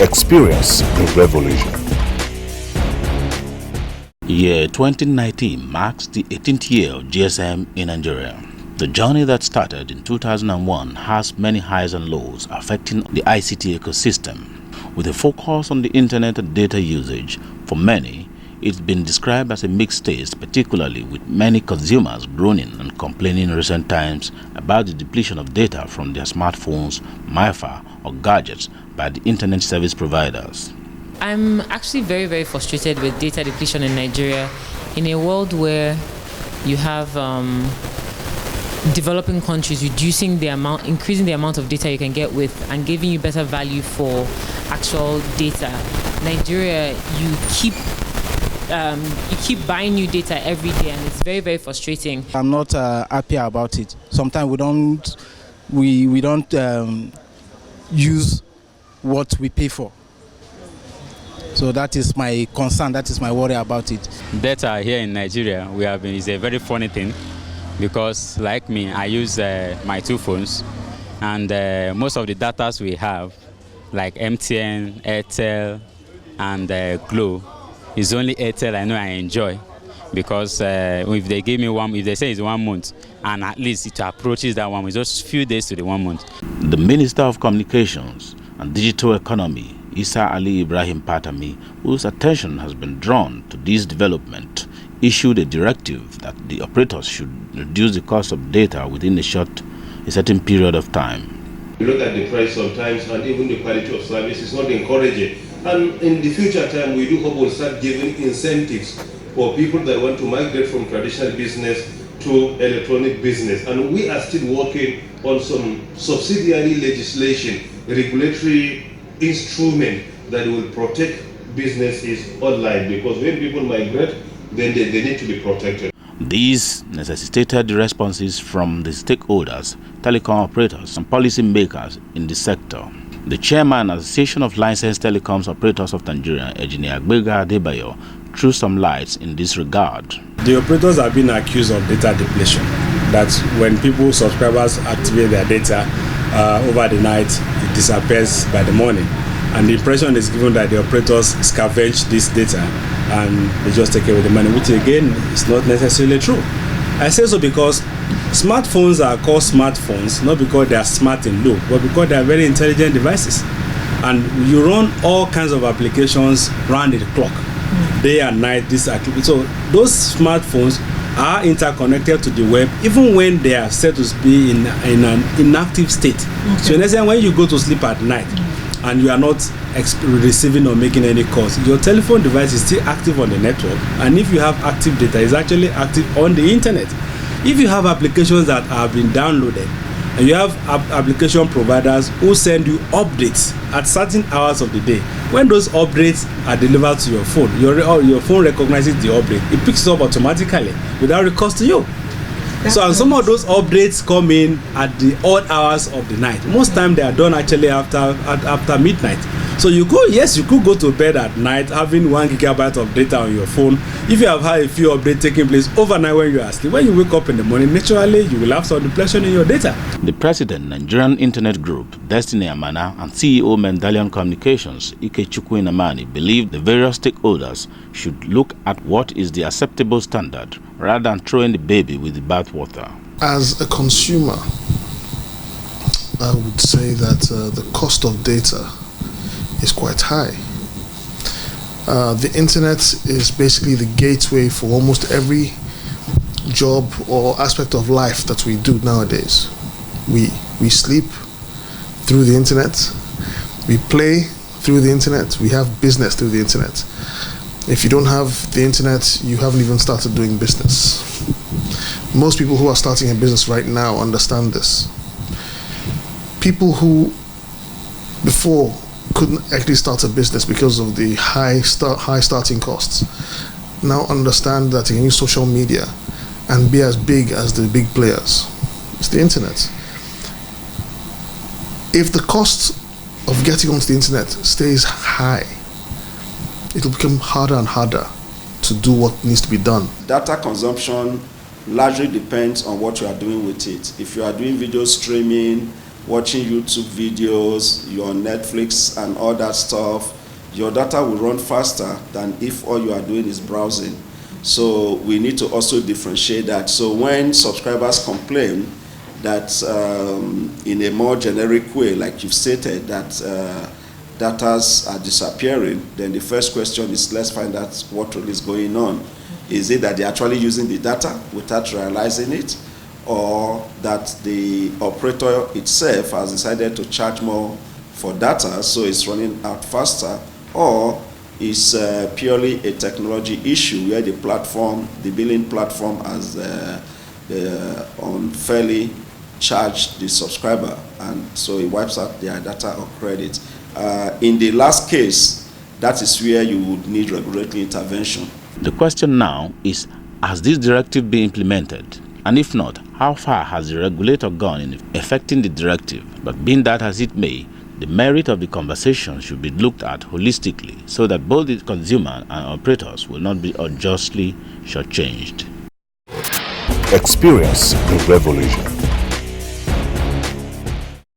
Experience the revolution. Year 2019 marks the 18th year of GSM in Nigeria. The journey that started in 2001 has many highs and lows affecting the ICT ecosystem. With a focus on the internet and data usage, for many, it's been described as a mixed taste, particularly with many consumers groaning and complaining in recent times about the depletion of data from their smartphones, MiFi, or gadgets by the internet service providers. I'm actually very frustrated with data depletion in Nigeria in a world where you have developing countries increasing the amount of data you can get with and giving you better value for actual data. Nigeria, you keep buying new data every day, and it's very frustrating. I'm not happy about it. Sometimes we don't use what we pay for. So that is my concern, that is my worry about it. Data here in Nigeria, is a very funny thing, because like me, I use my two phones, and most of the data we have, like MTN, Airtel, and Glo, is only Airtel I know I enjoy, because if they give me if they say it's 1 month, and at least it approaches that 1 month, just a few days to the 1 month. The Minister of Communications and Digital Economy, Isa Ali Ibrahim Patami, whose attention has been drawn to this development, issued a directive that the operators should reduce the cost of data within a certain period of time. You look at the price sometimes, and even the quality of service is not encouraging. And in the future time, we do hope we'll start giving incentives for people that want to migrate from traditional business to electronic business. And we are still working on some subsidiary legislation, regulatory instrument that will protect businesses online, because when people migrate, then they need to be protected. These necessitated responses from the stakeholders, telecom operators, and policy makers in the sector. The chairman of the Association of Licensed Telecoms Operators of Nigeria, Engineer Gbega Adebayo, threw some lights in this regard. The operators have been accused of data depletion, that when subscribers activate their data over the night, it disappears by the morning. And the impression is given that the operators scavenge this data and they just take away the money, which again is not necessarily true. I say so because smartphones are called smartphones not because they are smart in look, but because they are very intelligent devices. And you run all kinds of applications round the clock, day and night, this activity. So those smartphones are interconnected to the web even when they are said to be in an inactive state. Okay. So in essence, when you go to sleep at night and you are not receiving or making any calls, your telephone device is still active on the network, and if you have active data, it's actually active on the internet. If you have applications that have been downloaded, and you have application providers who send you updates at certain hours of the day, when those updates are delivered to your phone, your phone recognizes the update, it picks it up automatically without recourse to you. So and some of those updates come in at the odd hours of the night. Most time they are done actually after midnight. So you could go to bed at night having 1 gigabyte of data on your phone. If you have had a few updates taking place overnight when you are asleep, when you wake up in the morning, naturally you will have some depletion in your data. The president, Nigerian Internet Group, Destiny Amana, and CEO Mendalian Communications, Ikechukwu Inamani, believe the various stakeholders should look at what is the acceptable standard rather than throwing the baby with the bathwater. As a consumer, I would say that the cost of data is quite high. The internet is basically the gateway for almost every job or aspect of life that we do nowadays. We sleep through the internet, we play through the internet, we have business through the internet. If you don't have the internet, you haven't even started doing business. Most people who are starting a business right now understand this. People who before couldn't actually start a business because of the high starting costs now understand that you can use social media and be as big as the big players. It's the internet. If the cost of getting onto the internet stays high, it will become harder and harder to do what needs to be done. Data consumption largely depends on what you are doing with it. If you are doing video streaming, watching YouTube videos, you're on Netflix and all that stuff, your data will run faster than if all you are doing is browsing. So we need to also differentiate that. So when subscribers complain that in a more generic way, like you've stated, that datas are disappearing, then the first question is, let's find out what really is going on. Is it that they're actually using the data without realizing it, or that the operator itself has decided to charge more for data, so it's running out faster, or is purely a technology issue where the platform, the billing platform, has unfairly charged the subscriber, and so it wipes out their data or credit. In the last case, that is where you would need regulatory intervention. The question now is, has this directive been implemented? And if not, how far has the regulator gone in effecting the directive? But being that as it may, the merit of the conversation should be looked at holistically so that both the consumer and operators will not be unjustly shortchanged. Experience the revolution.